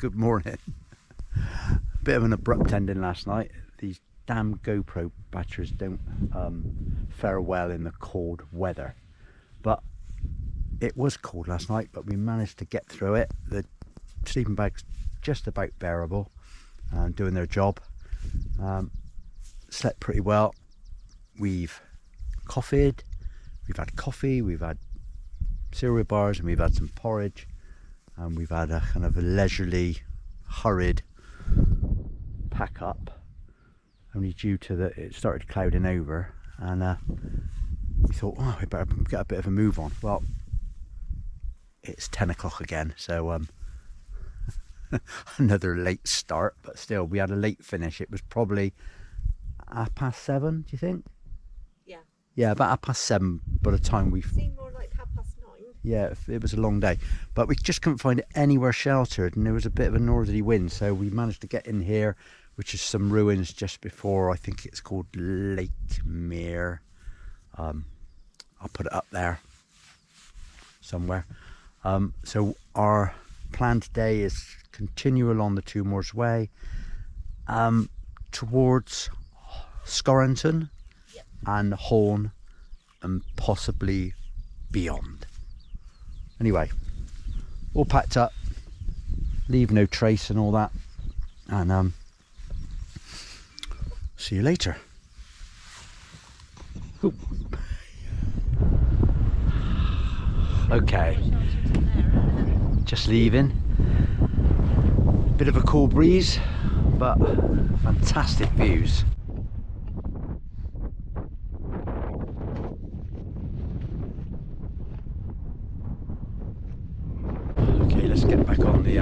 Good morning. Bit of an abrupt ending last night. These damn GoPro batteries don't fare well in the cold weather. But it was cold last night, but we managed to get through it. The sleeping bag's just about bearable and doing their job. Slept pretty well. We've coffeed, we've had coffee, we've had cereal bars, and we've had some porridge, and we've had a kind of a leisurely, hurried pack up, only due to that it started clouding over, and we thought, oh, we better get a bit of a move on. Well, it's 10 o'clock again, so another late start, but still we had a late finish. It was probably 7:30, do you think? Yeah, about 7:30 by the time we... Seemed more like 9:30. Yeah, it was a long day. But we just couldn't find anywhere sheltered, and there was a bit of a northerly wind, so we managed to get in here, which is some ruins just before, I think it's called Lake Mere. I'll put it up there somewhere. So our plan today is continue along the Two Moors Way towards Scorrington. Yep. And Horn, and possibly beyond. Anyway, all packed up, leave no trace and all that, and see you later. Ooh. Okay, just leaving. Bit of a cool breeze, but fantastic views. Let's get back on the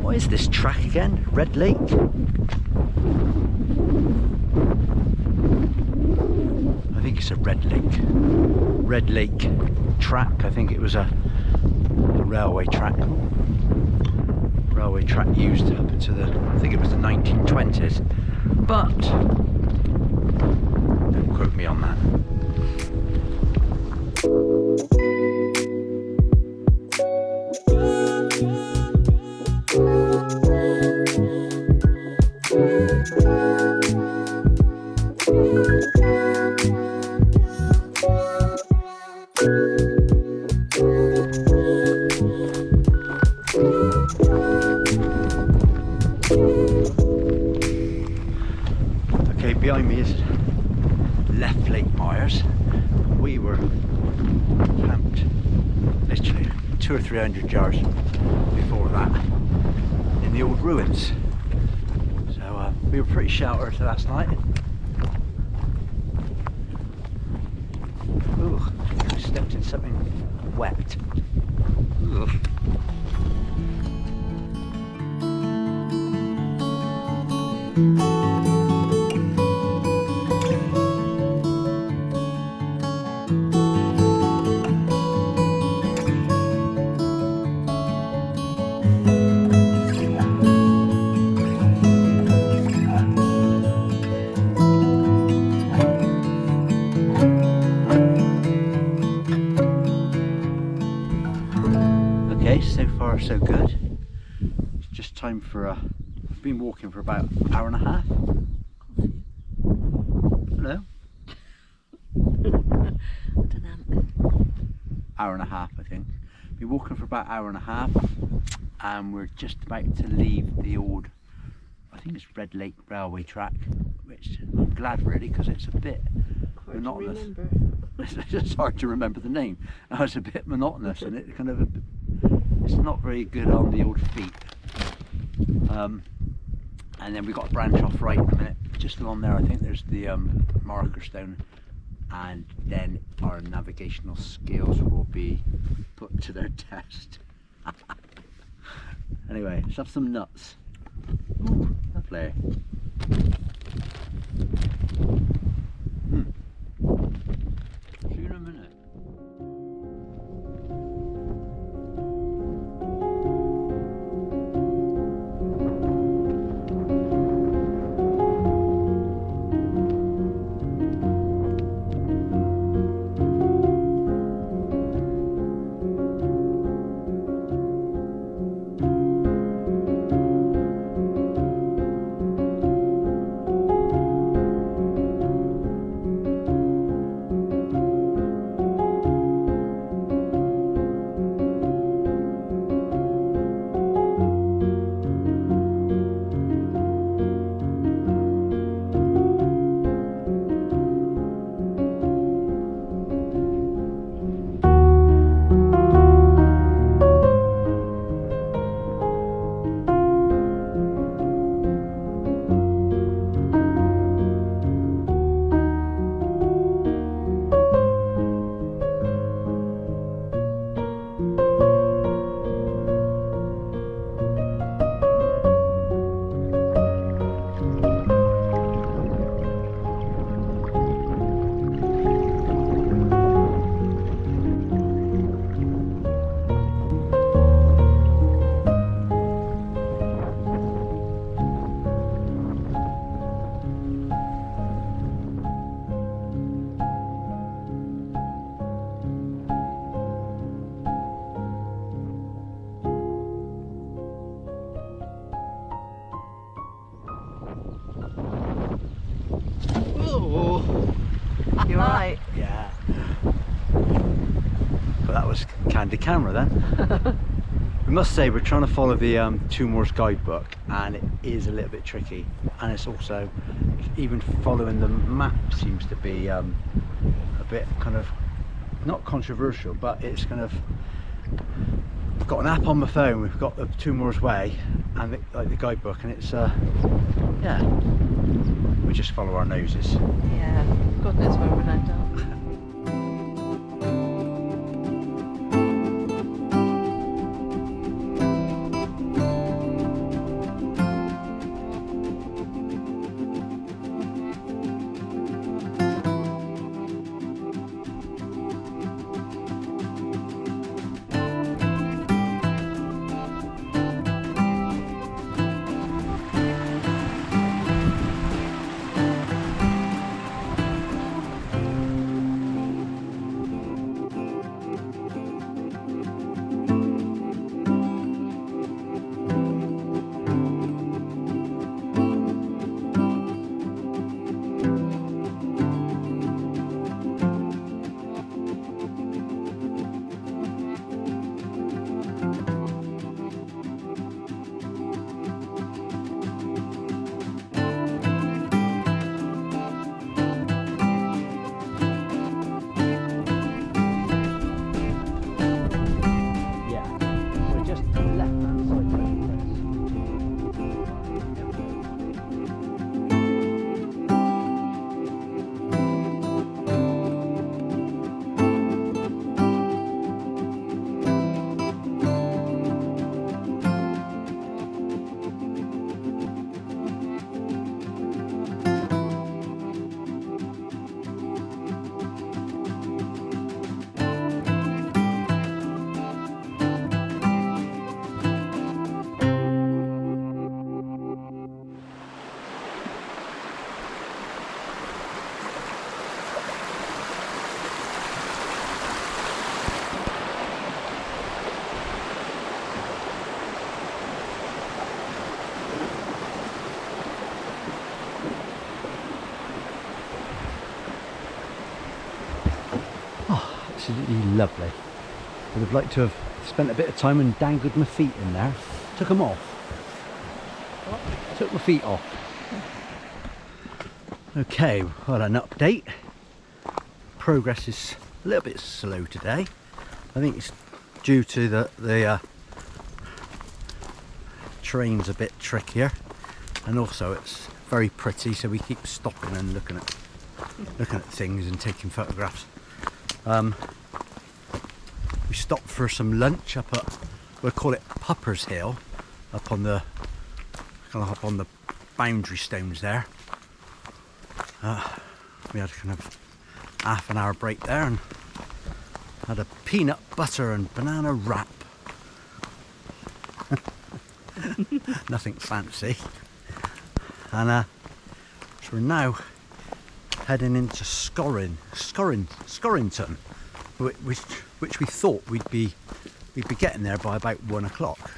what is this track again? Red Lake? I think it's a Red Lake track. I think it was a railway track used up into the, I think it was the 1920s, but don't quote me on that. Okay, behind me is Left Lake Myers. We were camped literally 200 or 300 yards before that in the old ruins. So we were pretty sheltered last night. Ooh, I stepped in something wet. Ooh. Okay, so far so good. It's just time for I've been walking for about an hour and a half. Hello? Hour and a half, I think. Been walking for about an hour and a half, and we're just about to leave the old, I think it's Red Lake railway track, which I'm glad really, because it's a bit monotonous. It's just hard to remember the name. It's a bit monotonous, and it kind of it's not very good on the old feet. And then we've got a branch off right in a minute, just along there. I think there's the marker stone, and then our navigational skills will be put to their test. Anyway, let's have some nuts. Ooh, lovely. See you in a minute. Oh, You're right. yeah. Well, that was candid camera then. We must say we're trying to follow the Two Moors guidebook, and it is a little bit tricky, and it's also, even following the map seems to be a bit kind of not controversial, but it's kind of, I've got an app on my phone, we've got the Two Moors Way and like the guidebook, and it's yeah, we just follow our noses. Yeah, God knows where we'll end up. Absolutely lovely. Would have liked to have spent a bit of time and dangled my feet in there. Took them off. What? Took my feet off. Okay, well, an update. Progress is a little bit slow today. I think it's due to the terrain's a bit trickier, and also it's very pretty, so we keep stopping and looking at things and taking photographs. We stopped for some lunch up at, we'll call it Pupper's Hill, up on the boundary stones there. We had kind of half an hour break there and had a peanut butter and banana wrap. Nothing fancy. And so we're now heading into Scorrington, which we thought we'd be getting there by about 1 o'clock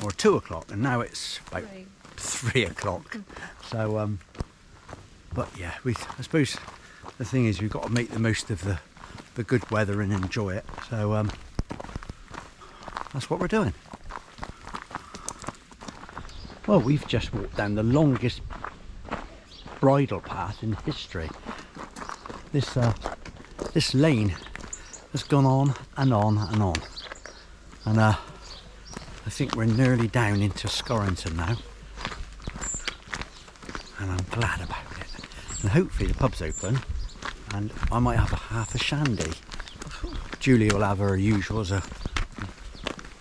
or 2 o'clock, and now it's about 3 o'clock. So but yeah, I suppose the thing is, we've got to make the most of the good weather and enjoy it. So that's what we're doing. Well, we've just walked down the longest bridle path in history. This lane has gone on and on and on, and I think we're nearly down into Scorrington now, and I'm glad about it. And hopefully the pub's open, and I might have half a shandy. Julie will have her usual, as a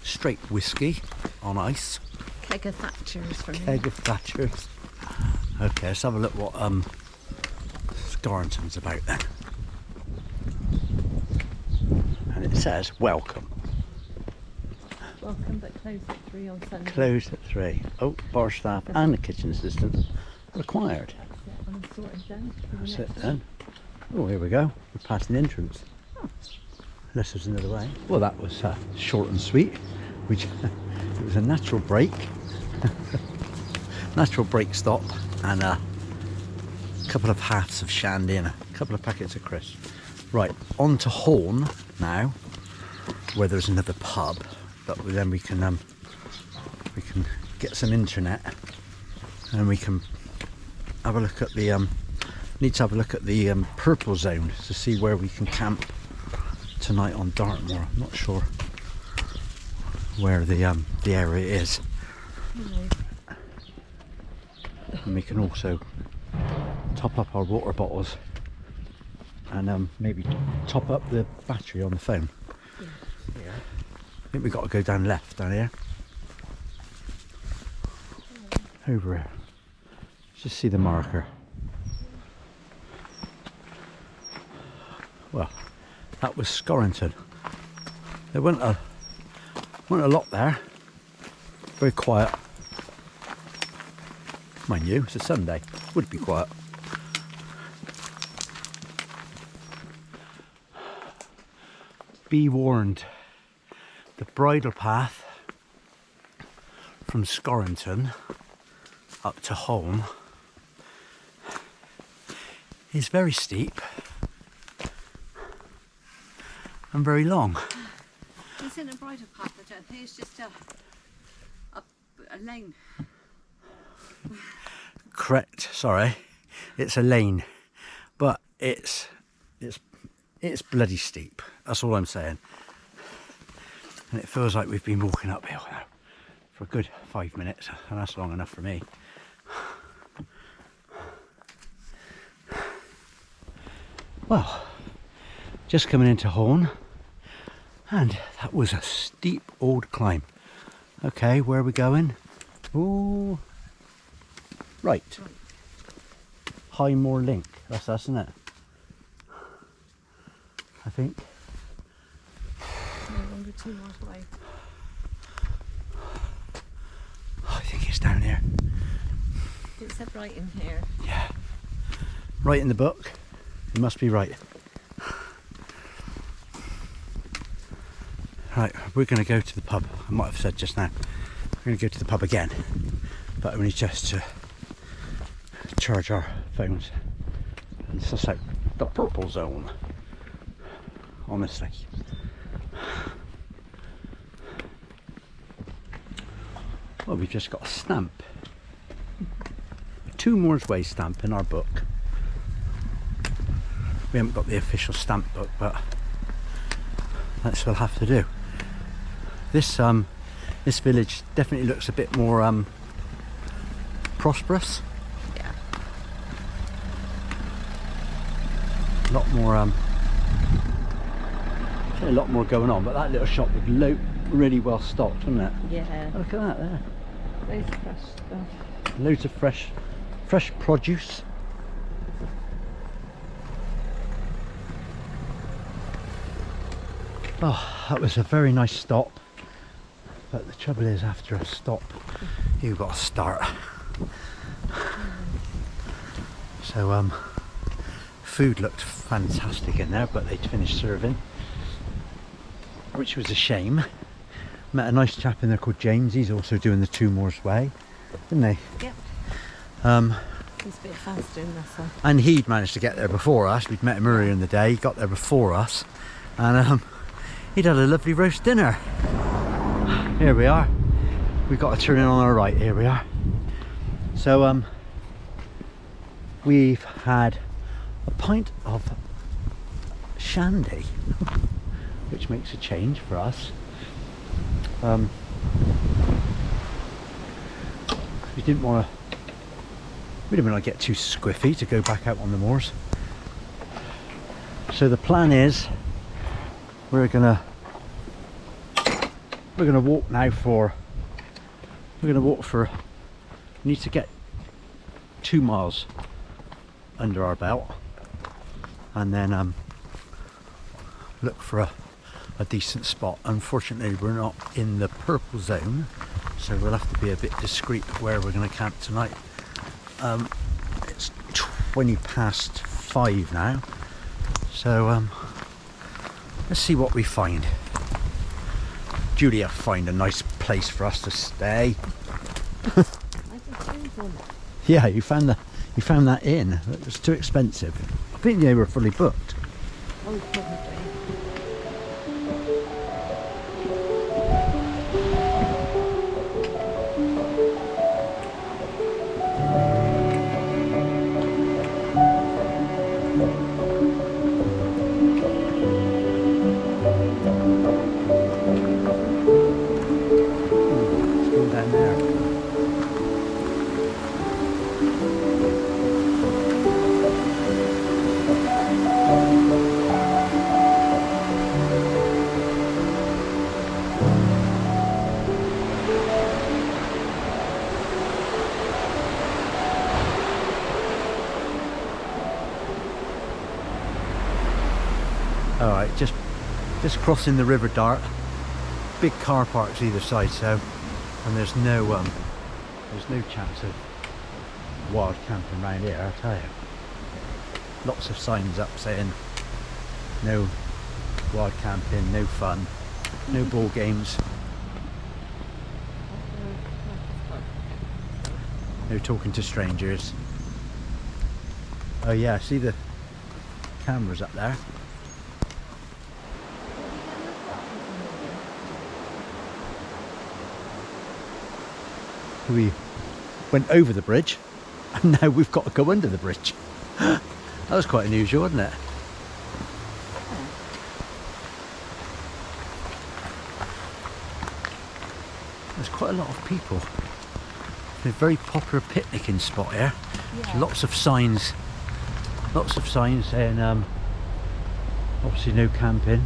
straight whiskey on ice. Keg of Thatchers for me. Keg of Thatchers. Okay, let's have a look what Scorrington's about then. And it says welcome. Welcome, but close at 3 on Sunday. Closed at 3. Oh, bar staff and the kitchen assistant required. I'm sorted then. That's it then. Oh, here we go. We're past the entrance. Unless there's another way. Well, that was short and sweet. It was a natural break. Natural break stop, and couple of halves of shandy and a couple of packets of crisps. Right, on to Horn now, where there's another pub, but then we can get some internet and we can have a look at the need to have a look at the purple zone to see where we can camp tonight on Dartmoor. I'm not sure where the area is. And we can also top up our water bottles and maybe top up the battery on the phone. Yeah. I think we've got to go down left down here. Over here. Just see the marker. Well, that was Scorrington. There weren't a lot there. Very quiet. Mind you, it's a Sunday. Would be quiet. Be warned, the bridle path from Scorrington up to Holme is very steep and very long. It's in a bridle path, I don't think it's just a lane. Correct, sorry. It's a lane, but it's bloody steep. That's all I'm saying. And it feels like we've been walking uphill now for a good 5 minutes, and that's long enough for me. Well, just coming into Horn, and that was a steep old climb. Okay, where are we going? Ooh, right. Highmore Link, that's us, isn't it? I think. No longer 2 miles away. I think it's down here. It said right in here. Yeah. Right in the book. It must be right. Right, we're going to go to the pub. I might have said just now. We're going to go to the pub again, but only just to charge our phones and suss out the purple zone. Honestly. Well, we've just got a stamp. A 2 Moors Way stamp in our book. We haven't got the official stamp book, but that's what we'll have to do. This village definitely looks a bit more prosperous. Yeah. A lot more a lot more going on, but that little shop was really well stocked, wasn't it? Yeah. Oh, look at that there. Loads of fresh stuff. Loads of fresh produce. Oh, that was a very nice stop. But the trouble is, after a stop, you've got to start. So, food looked fantastic in there, but they'd finished serving, which was a shame. Met a nice chap in there called James. He's also doing the 2 Moors Way, didn't he? Yep. He's a bit faster in this one. And he'd managed to get there before us. We'd met him earlier in the day. He got there before us, and he'd had a lovely roast dinner. Here we are. We've got to turn in on our right. Here we are. So we've had a pint of shandy, which makes a change for us. We didn't want to get too squiffy to go back out on the moors. So the plan is we're gonna walk now for we need to get 2 miles under our belt, and then look for a decent spot. Unfortunately, we're not in the purple zone, so we'll have to be a bit discreet where we're going to camp tonight. It's 5:20 now, so let's see what we find. Julia, find a nice place for us to stay. I just found one. Yeah, you We found that inn. It was too expensive. I think they were fully booked. Oh, probably. Let's go down there. All right, just crossing the River Dart. Big car parks either side, and there's no chance of wild camping around here, I tell you. Lots of signs up saying no wild camping, no fun, no ball games, no talking to strangers. Oh yeah, I see the cameras up there. We went over the bridge and now we've got to go under the bridge. That was quite unusual, wasn't it? There's quite a lot of people. It's a very popular picnicking spot here. Yeah. Lots of signs saying obviously no camping.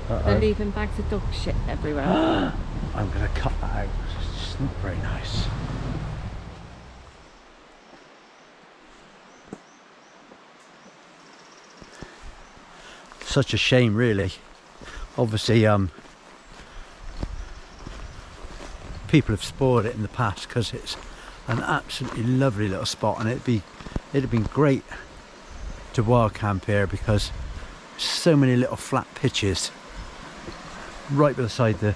They're leaving bags of dog shit everywhere. I'm going to cut that out. It's just not very nice. Such a shame, really. Obviously, people have spoiled it in the past because it's an absolutely lovely little spot, and it'd have been great to wild camp here because so many little flat pitches right beside the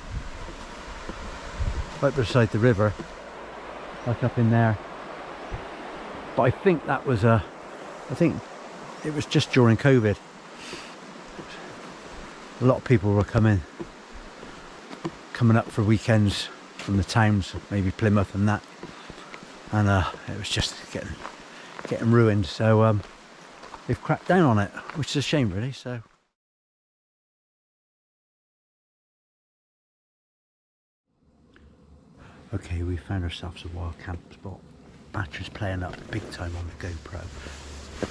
river, like up in there. But I think it was just during COVID. A lot of people were coming up for weekends from the towns, maybe Plymouth and that, and it was just getting ruined. So they've cracked down on it, which is a shame, really. So. Okay, we found ourselves a wild camp spot. Battery's playing up big time on the GoPro.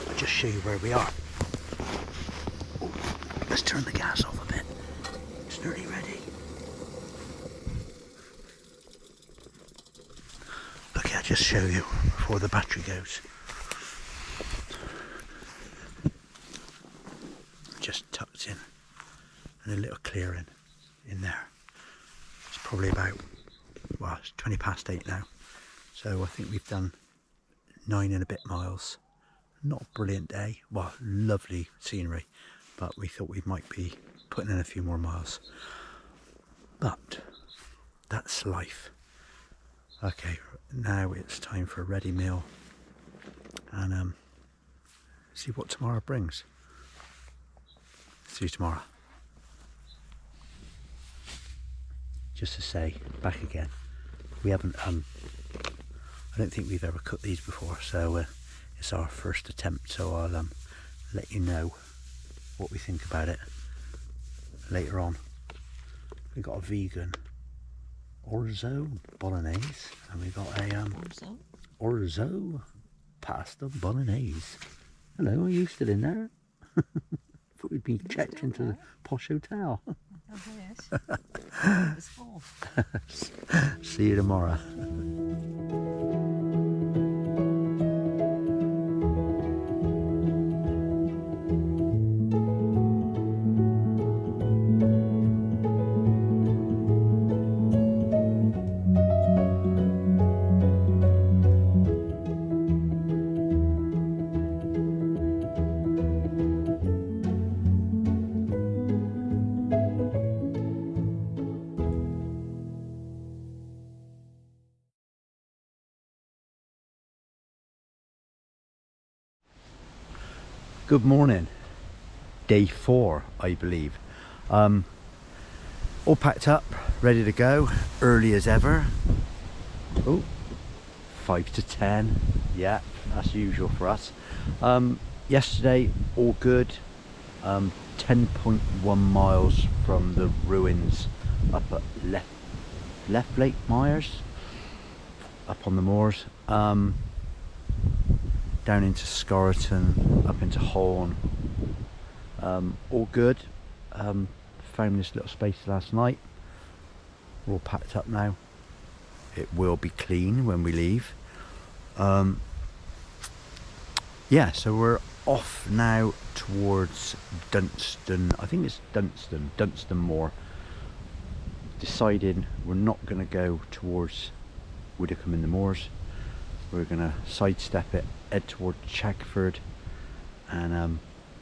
I'll just show you where we are. Oh, let's turn the gas off a bit. It's nearly ready. Okay, I'll just show you before the battery goes. Just tucked in, and a little clearing in there. It's probably about, well, it's 20 past 8 now, so I think we've done 9 and a bit miles. Not a brilliant day, well, lovely scenery, but we thought we might be putting in a few more miles, but that's life. Okay, now it's time for a ready meal and see what tomorrow brings. See you tomorrow. Just to say, back again, we haven't I don't think we've ever cooked these before, so it's our first attempt, so I'll let you know what we think about it later on. We got a vegan orzo bolognese, and we got a orzo pasta bolognese. Hello, are you still in there? Thought we'd been checked into the posh hotel. Oh, yes. See you tomorrow. Good morning. Day 4, I believe. All packed up, ready to go, early as ever. Oh, 5 to 10. Yeah, that's usual for us. Yesterday, all good. 10.1 miles from the ruins up at Left Lake Myers, up on the moors. Down into Scorriton, up into Horn. All good. Found this little space last night. We're all packed up now. It will be clean when we leave. Yeah, so we're off now towards Dunstan. I think it's Dunstan Moor. Deciding we're not going to go towards Widdicombe in the Moors. We're going to sidestep it, head towards Chagford, and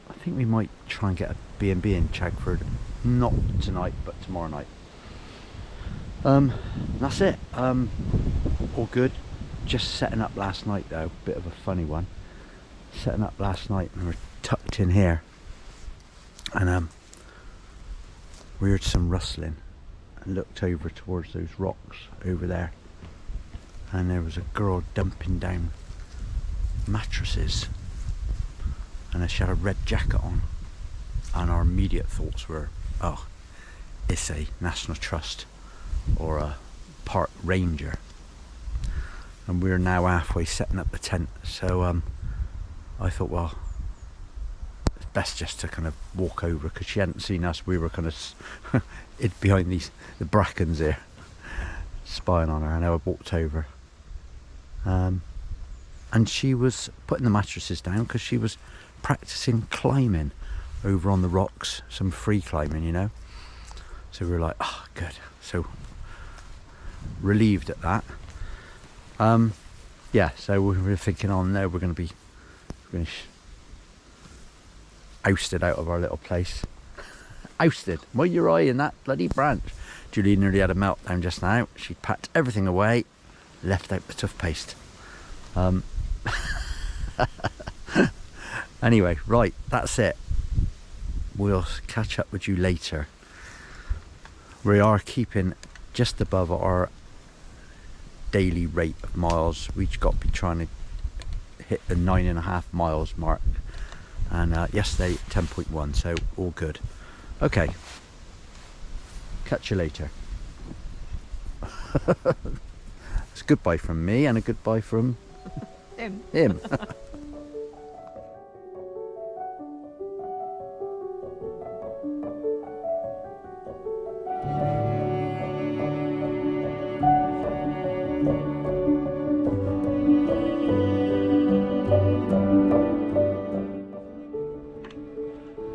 I think we might try and get a B&B in Chagford. Not tonight, but tomorrow night. That's it. All good. Just setting up last night though, bit of a funny one. Setting up last night and we're tucked in here, and we heard some rustling and looked over towards those rocks over there, and there was a girl dumping down mattresses, and she had a red jacket on, and our immediate thoughts were, oh, it's a National Trust or a park ranger. And we're now halfway setting up the tent, so I thought, well, it's best just to kind of walk over, because she hadn't seen us. We were kind of hid behind the brackens here, spying on her, and I walked over. And she was putting the mattresses down because she was practicing climbing over on the rocks, some free climbing, you know. So we were like, oh, good. So relieved at that. Yeah, so we were thinking, oh no, we're going to be ousted out of our little place. Ousted. Well, your eye in that bloody branch. Julie nearly had a meltdown just now. She packed everything away, left out the toothpaste. Anyway, right, that's it. We'll catch up with you later. We are keeping just above our daily rate of miles. We've got to be trying to hit the 9.5 miles mark, and yesterday 10.1, so all good. Okay, catch you later. It's a goodbye from me and a goodbye from him.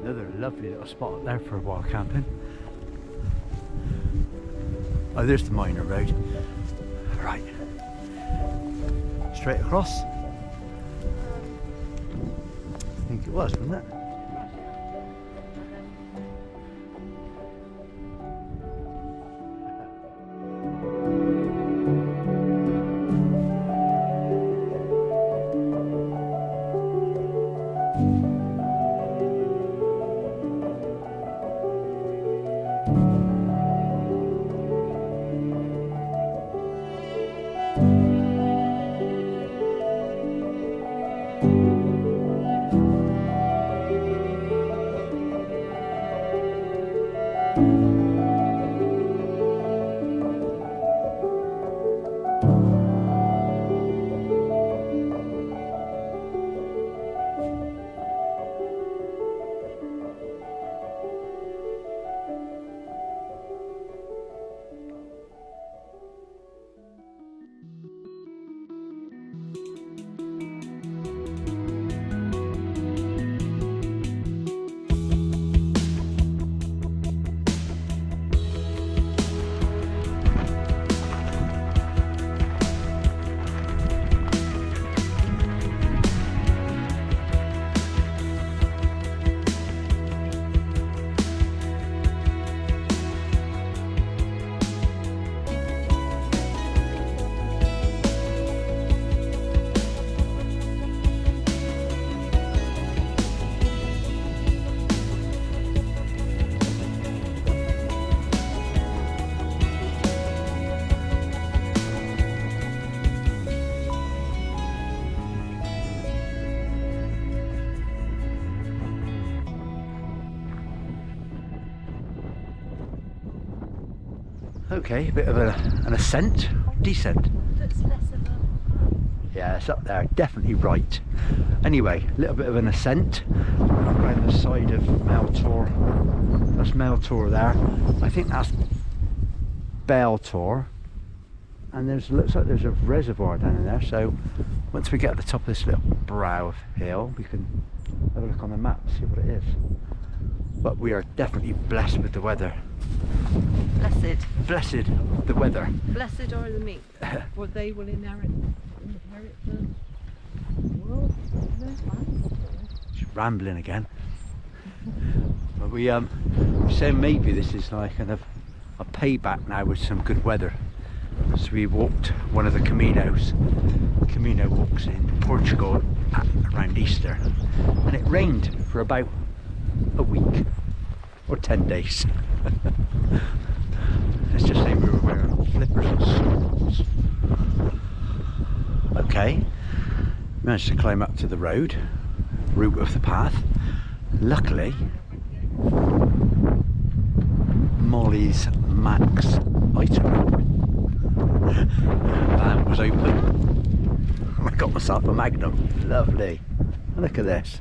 Another lovely little spot up there for a while camping. Oh, there's the minor road. Right. Straight across. I think it was, wasn't it? Okay, a bit of an ascent, descent. That's less of a... Yeah, it's up there, definitely right. Anyway, a little bit of an ascent around the side of Meltor. That's Meltor there. I think that's Beltor. And looks like there's a reservoir down in there. So once we get at the top of this little brow of hill, we can have a look on the map, see what it is. But we are definitely blessed with the weather. Blessed. Blessed the weather. Blessed are the meek, for they will inherit the world. Just rambling again. But we say maybe this is like kind of a payback now with some good weather. So we walked one of the Camino walks in Portugal around Easter, and it rained for about a week or 10 days. Let's just say we were wearing flippers and socks. Okay, managed to climb up to the route of the path. Luckily, Molly's Max item van was open. I got myself a Magnum. Lovely. Look at this.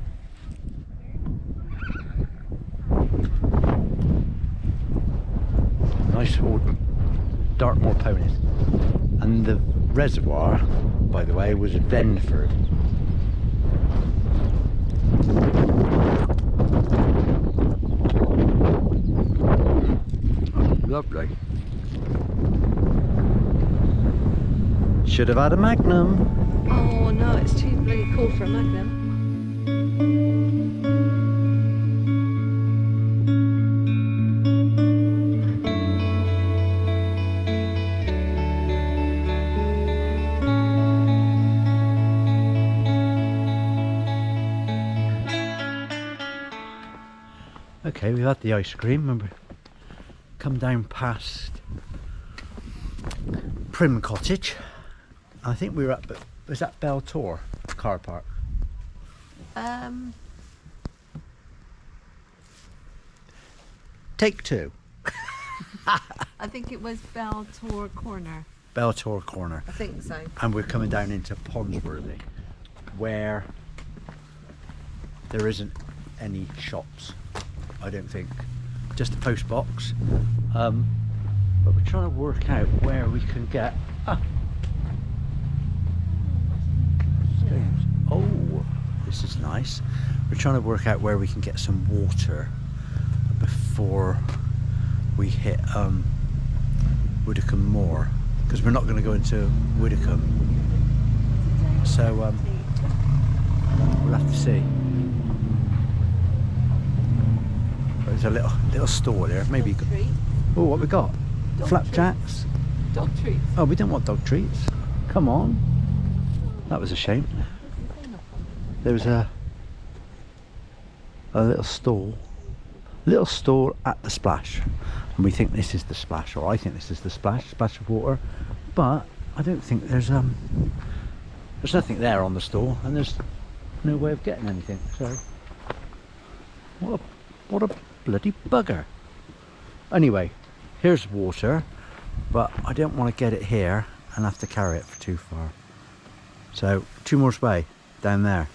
Nice old Dartmoor ponies. And the reservoir, by the way, was at Venford. Oh, lovely. Should have had a Magnum. Oh no, it's too bloody cool for a Magnum. Okay, we've had the ice cream and we've come down past Prim Cottage. I think we were at, was that Beltor car park? Take two. I think it was Beltor Corner. Beltor Corner. I think so. And we're coming down into Ponsworthy, where there isn't any shops, I don't think. Just a post box. But we're trying to work out where we can get... Oh, this is nice. We're trying to work out where we can get some water before we hit Widdicombe Moor, because we're not going to go into Widdicombe, so we'll have to see. There's a little store there, maybe. Oh, what we got? Flapjacks? Dog treats. Oh, we don't want dog treats. Come on. That was a shame. There was a little stall at the splash, and we think this is the splash, or I think this is the splash of water, but I don't think there's nothing there on the stall, and there's no way of getting anything. So what a bloody bugger. Anyway, here's water, but I don't want to get it here and have to carry it for too far. So 2 more Bay down there.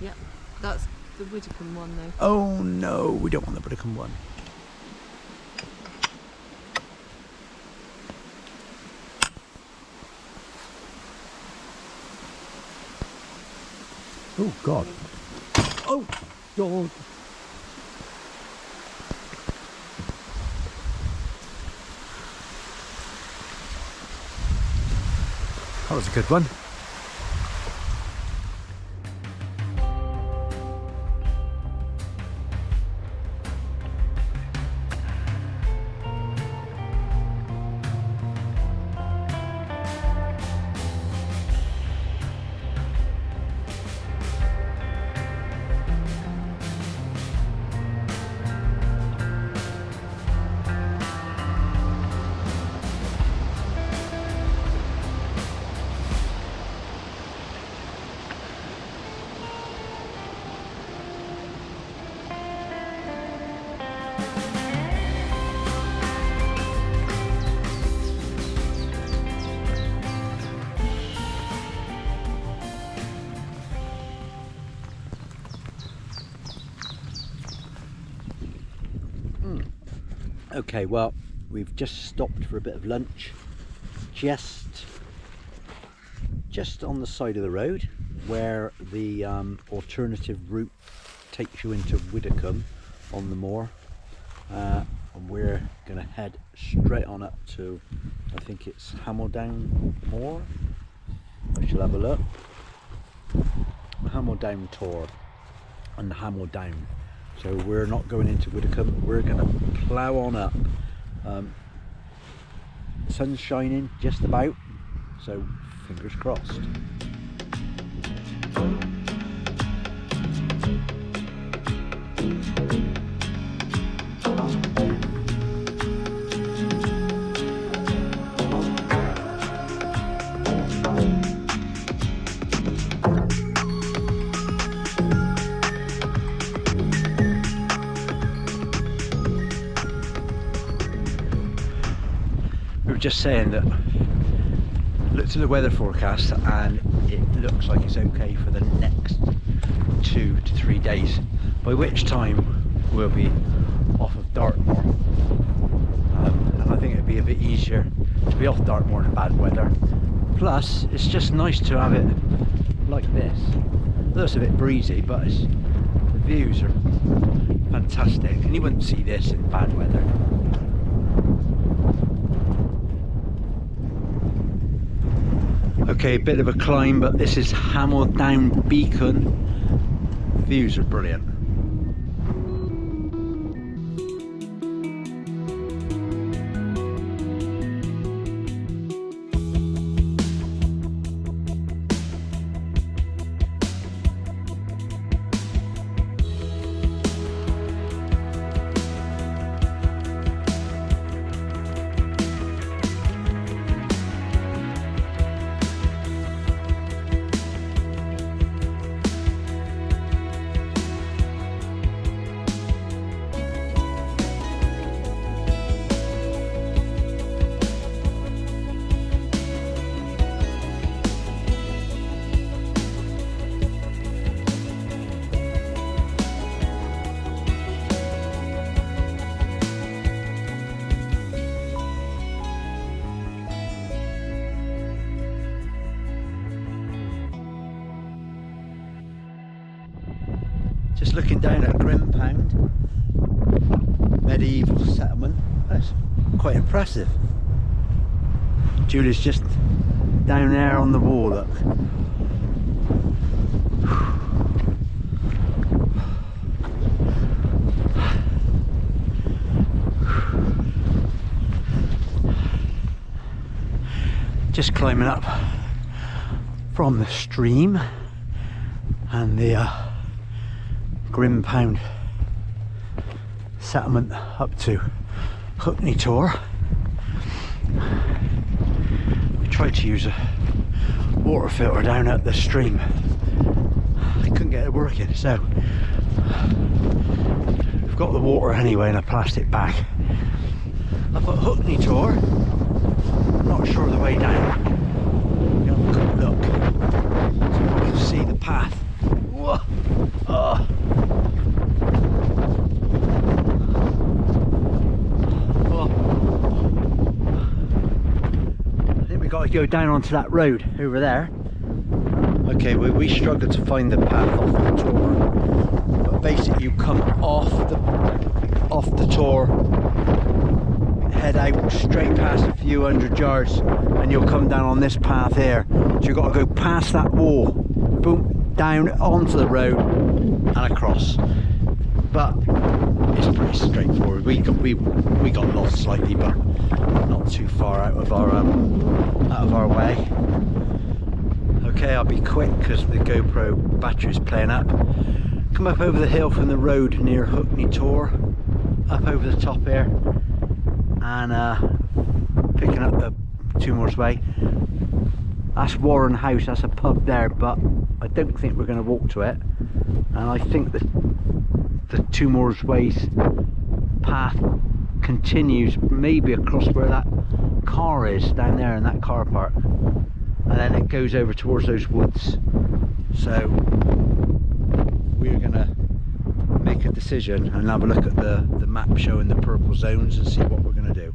Yep, that's the Widdicombe one though. Oh no, we don't want the Widdicombe one. Oh God. Oh God. That was a good one. Okay, well, we've just stopped for a bit of lunch, just on the side of the road where the alternative route takes you into Widdicombe on the moor, and we're going to head straight on up to, I think it's Hameldown Moor. I shall have a look. The Hameldown Tor and the Hameldown. So we're not going into Widdicombe, we're going to plough on up. Sun's shining just about, so fingers crossed. Just saying that, looked at the weather forecast and it looks like it's okay for the next 2 to 3 days, by which time we'll be off of Dartmoor, and I think it'd be a bit easier to be off Dartmoor in bad weather. Plus it's just nice to have it like this. It looks a bit breezy, but the views are fantastic and you wouldn't see this in bad weather. Okay, a bit of a climb, but this is Hameldown Beacon. Views are brilliant. Just looking down at Grimpound, medieval settlement. That's quite impressive. Julie's just down there on the wall, look. Just climbing up from the stream and the Grimpound settlement up to Hookney Tor. We tried to use a water filter down at the stream. I couldn't get it working, so we've got the water anyway in a plastic bag. Up at Hookney Tor, not sure of the way down. We're going to have a good look so we can see the path. Whoa. Oh. Got to go down onto that road over there. Okay, we struggled to find the path off the Tor, but basically you come off the Tor, head out straight past a few hundred yards, and you'll come down on this path here. So you've got to go past that wall, boom, down onto the road and across. But it's pretty straightforward. We got lost slightly, but not too far out of our way. Okay, I'll be quick because the GoPro battery's playing up. Come up over the hill from the road near Hookney Tor, up over the top here, and picking up the Two Moors Way. That's Warren House, that's a pub there, but I don't think we're going to walk to it. And I think that the Two Moors Way's path continues maybe across where that car is down there in that car park, and then it goes over towards those woods. So we're gonna make a decision and have a look at the map showing the purple zones and see what we're going to do.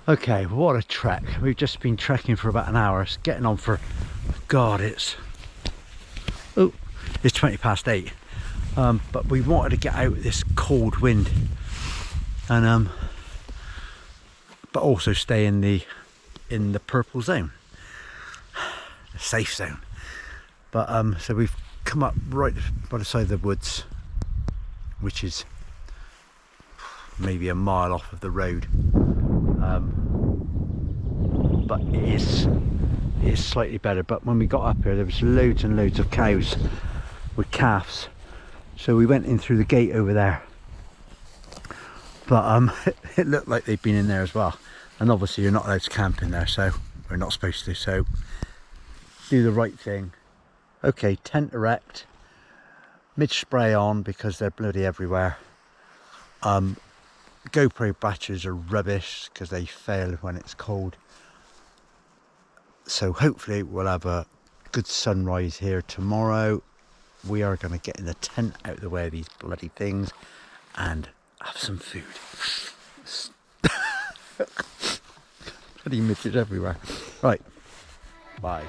Okay, what a trek. We've just been trekking for about an hour. It's getting on for, God, it's 20 past 8. But we wanted to get out of this cold wind and but also stay in the purple zone, the safe zone. But so we've come up right by the side of the woods, which is maybe a mile off of the road, but it is slightly better. But when we got up here, there was loads and loads of cows with calves, so we went in through the gate over there, but it looked like they'd been in there as well. And obviously you're not allowed to camp in there, so we're not supposed to, so do the right thing. Okay, tent erect, mid spray on because they're bloody everywhere. GoPro batteries are rubbish because they fail when it's cold. So hopefully we'll have a good sunrise here tomorrow. We are going to get in the tent out of the way of these bloody things and have some food. Bloody midges everywhere. Right, bye.